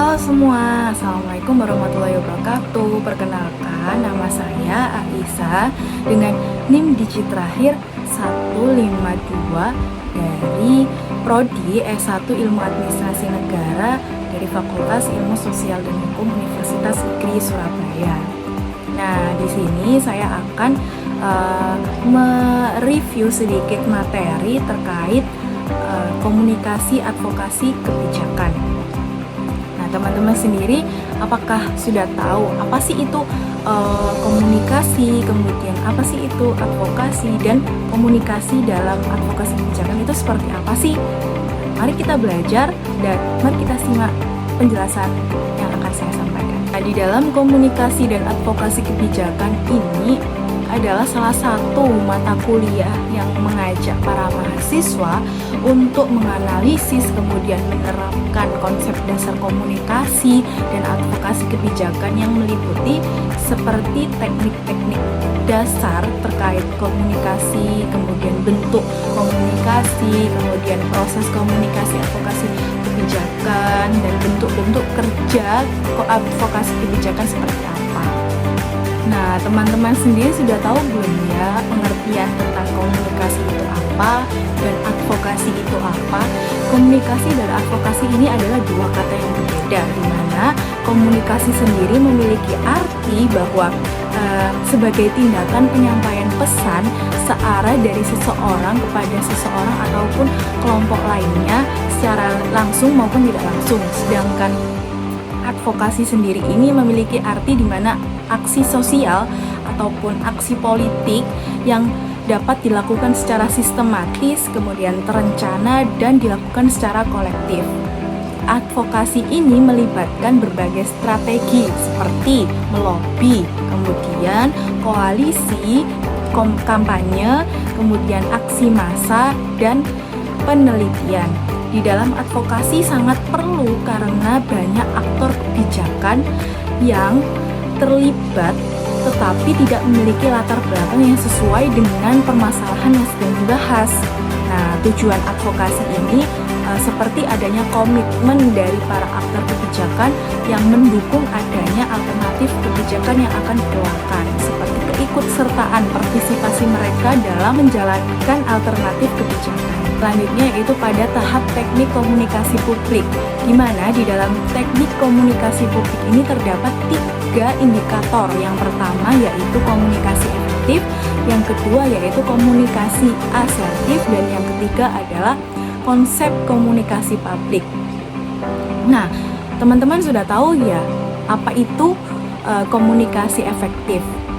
Halo semua, Assalamualaikum warahmatullahi wabarakatuh. Perkenalkan, nama saya Aisyah dengan NIM digit terakhir 152 dari Prodi S1 Ilmu Administrasi Negara dari Fakultas Ilmu Sosial dan Hukum Universitas Negeri Surabaya. Nah, di sini saya akan mereview sedikit materi terkait komunikasi advokasi kebijakan. Teman-teman sendiri apakah sudah tahu apa sih itu komunikasi, kemudian apa sih itu advokasi, dan komunikasi dalam advokasi kebijakan itu seperti apa sih? Mari kita belajar dan mari kita simak penjelasan yang akan saya sampaikan. Nah, di dalam komunikasi dan advokasi kebijakan ini adalah salah satu mata kuliah yang mengajak para mahasiswa untuk menganalisis kemudian menerapkan konsep dasar komunikasi dan advokasi kebijakan yang meliputi seperti teknik-teknik dasar terkait komunikasi, kemudian bentuk komunikasi, kemudian proses komunikasi advokasi kebijakan, dan bentuk-bentuk kerja advokasi kebijakan seperti apa. Nah, teman-teman sendiri sudah tahu belum ya pengertian tentang komunikasi itu apa dan advokasi itu apa? Komunikasi dan advokasi ini adalah dua kata yang berbeda, di mana komunikasi sendiri memiliki arti bahwa sebagai tindakan penyampaian pesan searah dari seseorang kepada seseorang ataupun kelompok lainnya secara langsung maupun tidak langsung. Sedangkan advokasi sendiri ini memiliki arti di mana aksi sosial ataupun aksi politik yang dapat dilakukan secara sistematis, kemudian terencana, dan dilakukan secara kolektif. Advokasi ini melibatkan berbagai strategi seperti melobi, kemudian koalisi, kampanye, kemudian aksi massa, dan penelitian. Di dalam advokasi sangat perlu karena banyak aktor kebijakan yang terlibat tetapi tidak memiliki latar belakang yang sesuai dengan permasalahan yang sedang dibahas. Nah, tujuan advokasi ini seperti adanya komitmen dari para aktor kebijakan yang mendukung adanya alternatif kebijakan yang akan dikeluarkan, seperti keikutsertaan partisipasi mereka dalam menjalankan alternatif kebijakan. Selanjutnya yaitu pada tahap teknik komunikasi publik, di mana di dalam teknik komunikasi publik ini terdapat 3 indikator. Yang pertama yaitu komunikasi efektif, yang kedua yaitu komunikasi asertif, dan yang ketiga adalah konsep komunikasi publik. Nah, teman-teman sudah tahu ya apa itu komunikasi efektif?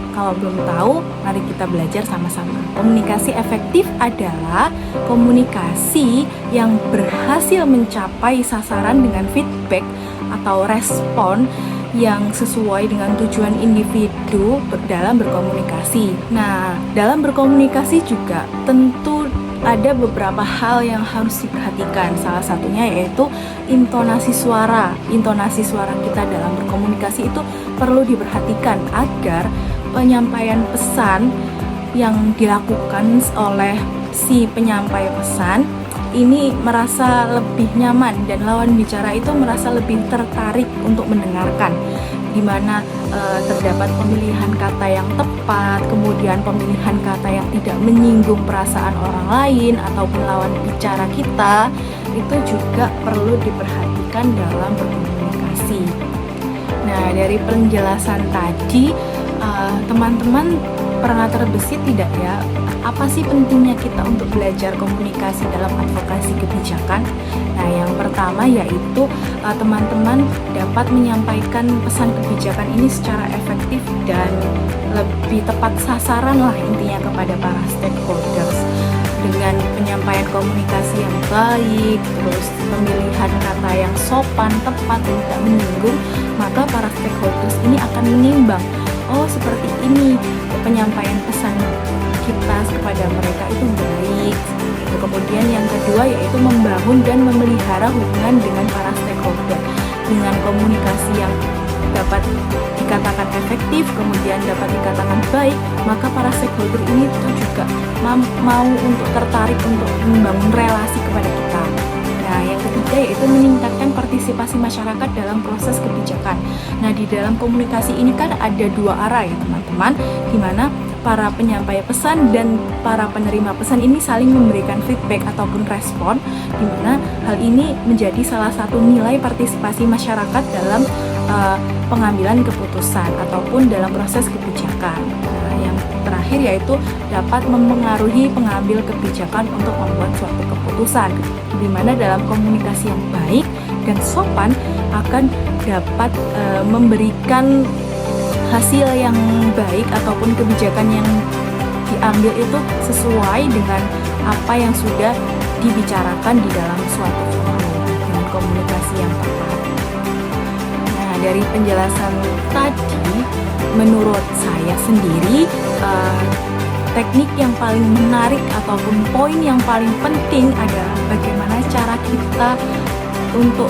Kalau belum tahu, mari kita belajar sama-sama. Komunikasi efektif adalah komunikasi yang berhasil mencapai sasaran dengan feedback atau respon yang sesuai dengan tujuan individu dalam berkomunikasi. Nah, dalam berkomunikasi juga tentu ada beberapa hal yang harus diperhatikan. Salah satunya yaitu intonasi suara. Intonasi suara kita dalam berkomunikasi itu perlu diperhatikan agar penyampaian pesan yang dilakukan oleh si penyampai pesan ini merasa lebih nyaman dan lawan bicara itu merasa lebih tertarik untuk mendengarkan, di mana terdapat pemilihan kata yang tepat, kemudian pemilihan kata yang tidak menyinggung perasaan orang lain ataupun lawan bicara kita, itu juga perlu diperhatikan dalam berkomunikasi. Nah, dari penjelasan tadi, teman-teman pernah terbesit tidak ya, apa sih pentingnya kita untuk belajar komunikasi dalam advokasi kebijakan? Nah, yang pertama yaitu teman-teman dapat menyampaikan pesan kebijakan ini secara efektif dan lebih tepat sasaran lah intinya kepada para stakeholders. Dengan penyampaian komunikasi yang baik, terus pemilihan kata yang sopan, tepat, dan tidak menyinggung, maka para stakeholders ini akan menimbang, oh seperti ini penyampaian pesan kita kepada mereka itu baik. Kemudian yang kedua yaitu membangun dan memelihara hubungan dengan para stakeholder. Dengan komunikasi yang dapat dikatakan efektif, kemudian dapat dikatakan baik, maka para stakeholder ini tuh juga mau untuk tertarik untuk membangun relasi kepada kita. Nah, yang ketiga yaitu meningkatkan partisipasi masyarakat dalam proses kebijakan. Nah, di dalam komunikasi ini kan ada dua arah ya teman-teman, di mana para penyampai pesan dan para penerima pesan ini saling memberikan feedback ataupun respon, di mana hal ini menjadi salah satu nilai partisipasi masyarakat dalam pengambilan keputusan ataupun dalam proses kebijakan. Nah, yang terakhir yaitu dapat mempengaruhi pengambil kebijakan untuk membuat suatu keputusan, di mana dalam komunikasi yang baik dan sopan akan dapat memberikan hasil yang baik ataupun kebijakan yang diambil itu sesuai dengan apa yang sudah dibicarakan di dalam suatu forum dengan komunikasi yang tepat. Nah, dari penjelasan tadi, menurut saya sendiri teknik yang paling menarik ataupun poin yang paling penting adalah bagaimana cara kita untuk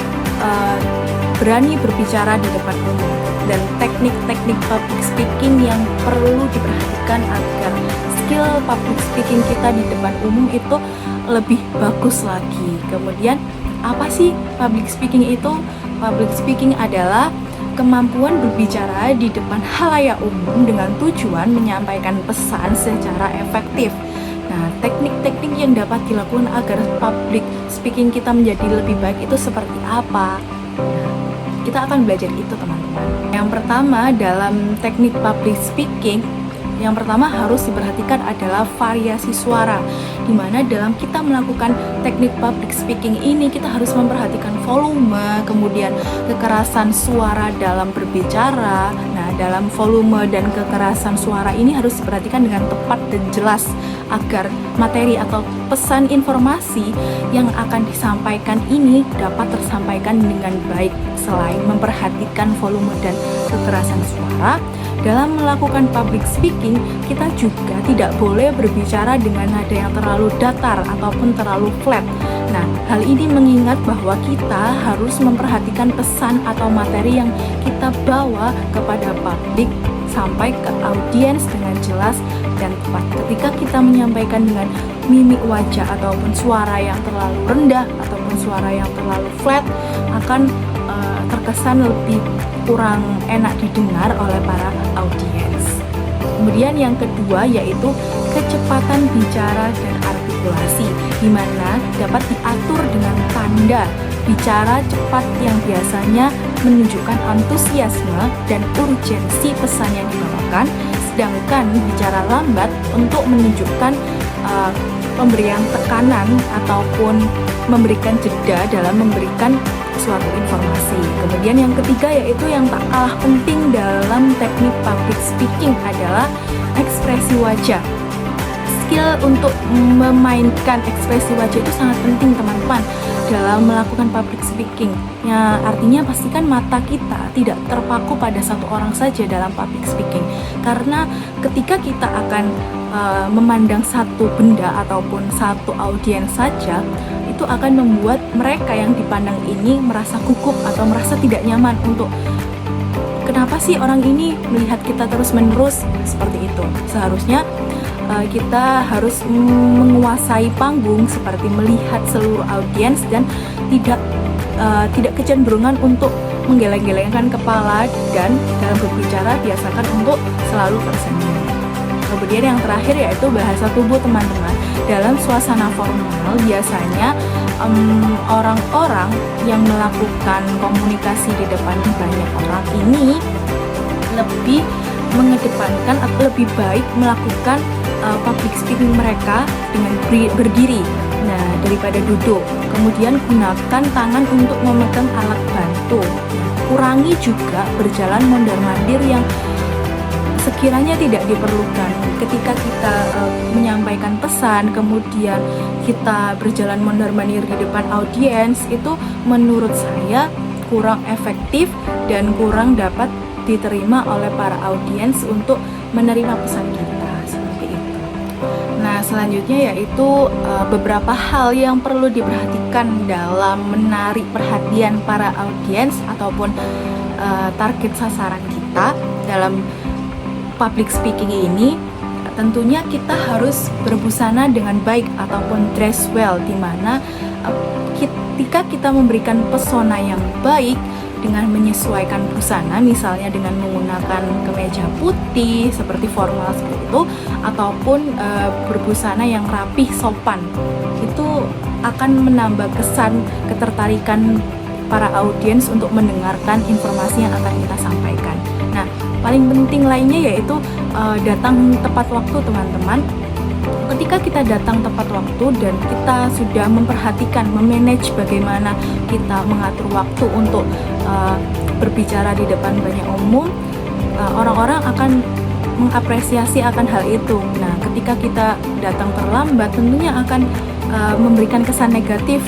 berani berbicara di depan umum, dan teknik-teknik public speaking yang perlu diperhatikan agar skill public speaking kita di depan umum itu lebih bagus lagi. Kemudian apa sih public speaking itu? Public speaking adalah kemampuan berbicara di depan halayak umum dengan tujuan menyampaikan pesan secara efektif. Nah, teknik-teknik yang dapat dilakukan agar public speaking kita menjadi lebih baik itu seperti apa? Nah, kita akan belajar itu teman-teman. Yang pertama dalam teknik public speaking, yang pertama harus diperhatikan adalah variasi suara, di mana dalam kita melakukan teknik public speaking ini kita harus memperhatikan volume, kemudian kekerasan suara dalam berbicara. Nah, dalam volume dan kekerasan suara ini harus diperhatikan dengan tepat dan jelas agar materi atau pesan informasi yang akan disampaikan ini dapat tersampaikan dengan baik. Selain memperhatikan volume dan kekerasan suara, dalam melakukan public speaking, kita juga tidak boleh berbicara dengan nada yang terlalu datar ataupun terlalu flat. Nah, hal ini mengingat bahwa kita harus memperhatikan pesan atau materi yang kita bawa kepada publik sampai ke audiens dengan jelas dan tepat. Ketika kita menyampaikan dengan mimik wajah ataupun suara yang terlalu rendah ataupun suara yang terlalu flat, akan terkesan lebih kurang enak didengar oleh para audiens. Kemudian yang kedua yaitu kecepatan bicara dan artikulasi, di mana dapat diatur dengan tanda bicara cepat yang biasanya menunjukkan antusiasme dan urgensi pesan yang dibawakan, sedangkan bicara lambat untuk menunjukkan pemberian tekanan ataupun memberikan jeda dalam memberikan suatu informasi. Kemudian yang ketiga yaitu yang tak kalah penting dalam teknik public speaking adalah ekspresi wajah. Skill untuk memainkan ekspresi wajah itu sangat penting teman-teman dalam melakukan public speaking. Ya, artinya pastikan mata kita tidak terpaku pada satu orang saja dalam public speaking. Karena ketika kita akan memandang satu benda ataupun satu audiens saja, itu akan membuat mereka yang dipandang ini merasa gugup atau merasa tidak nyaman untuk kenapa sih orang ini melihat kita terus-menerus seperti itu. Seharusnya kita harus menguasai panggung seperti melihat seluruh audiens dan tidak kecenderungan untuk menggeleng-gelengkan kepala, dan dalam berbicara biasakan untuk selalu tersenyum. Kemudian yang terakhir yaitu bahasa tubuh teman-teman. Dalam suasana formal biasanya orang-orang yang melakukan komunikasi di depan banyak orang ini lebih mengedepankan atau lebih baik melakukan public speaking mereka dengan berdiri, nah daripada duduk. Kemudian gunakan tangan untuk memegang alat bantu. Kurangi juga berjalan mondar-mandir yang sekiranya tidak diperlukan. Ketika kita menyampaikan pesan, kemudian kita berjalan mondar-mandir di depan audiens, itu menurut saya kurang efektif dan kurang dapat diterima oleh para audiens untuk menerima pesan kita, seperti itu. Nah, selanjutnya yaitu beberapa hal yang perlu diperhatikan dalam menarik perhatian para audiens ataupun target sasaran kita dalam public speaking ini. Tentunya kita harus berbusana dengan baik ataupun dress well, di mana ketika kita memberikan pesona yang baik dengan menyesuaikan busana, misalnya dengan menggunakan kemeja putih seperti formal seperti itu, ataupun berbusana yang rapih, sopan, itu akan menambah kesan ketertarikan para audiens untuk mendengarkan informasi yang akan kita sampaikan. Nah, paling penting lainnya yaitu datang tepat waktu, teman-teman. Ketika kita datang tepat waktu dan kita sudah memperhatikan, memanage bagaimana kita mengatur waktu untuk berbicara di depan banyak umum, orang-orang akan mengapresiasi akan hal itu. Nah, ketika kita datang terlambat tentunya akan memberikan kesan negatif.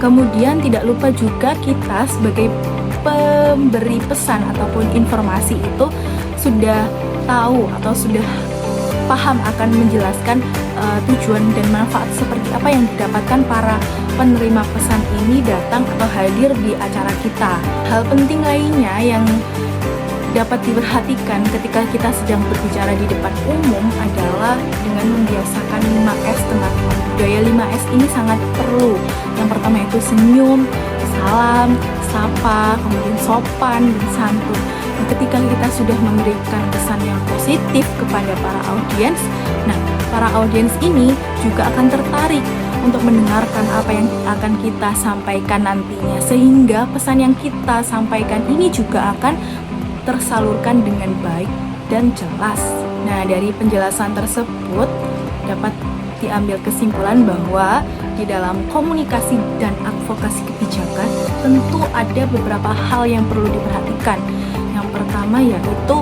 Kemudian tidak lupa juga kita sebagai pemberi pesan ataupun informasi itu sudah tahu atau sudah paham akan menjelaskan tujuan dan manfaat seperti apa yang didapatkan para penerima pesan ini datang atau hadir di acara kita. Hal penting lainnya yang dapat diperhatikan ketika kita sedang berbicara di depan umum adalah dengan membiasakan 5S, teman-teman. Budaya 5S ini sangat perlu. Yang pertama itu senyum, salam, sapa, kemudian sopan dan santun. Dan ketika kita sudah memberikan kesan yang positif kepada para audiens, nah, para audiens ini juga akan tertarik untuk mendengarkan apa yang akan kita sampaikan nantinya, sehingga pesan yang kita sampaikan ini juga akan tersalurkan dengan baik dan jelas. Nah, dari penjelasan tersebut dapat diambil kesimpulan bahwa di dalam komunikasi dan advokasi kebijakan tentu ada beberapa hal yang perlu diperhatikan. Yang pertama yaitu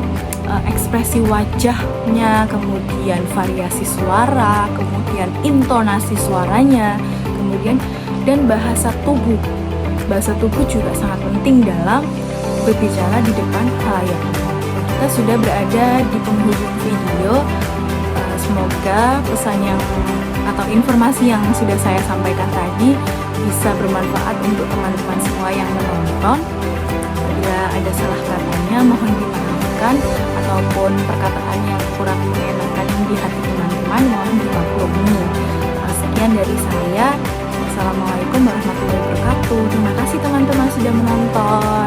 ekspresi wajahnya, kemudian variasi suara, kemudian intonasi suaranya, kemudian dan bahasa tubuh. Bahasa tubuh juga sangat penting dalam berbicara di depan khalayak. Kita sudah berada di penghujung video. Semoga pesan yang atau informasi yang sudah saya sampaikan tadi bisa bermanfaat untuk teman-teman semua yang menonton. Bila ada salah katanya mohon dimaafkan, ataupun perkataan yang kurang mengenakan di hati teman-teman mohon dimaklumi. Sekian dari saya. Assalamualaikum warahmatullahi wabarakatuh. Terima kasih teman-teman sudah menonton.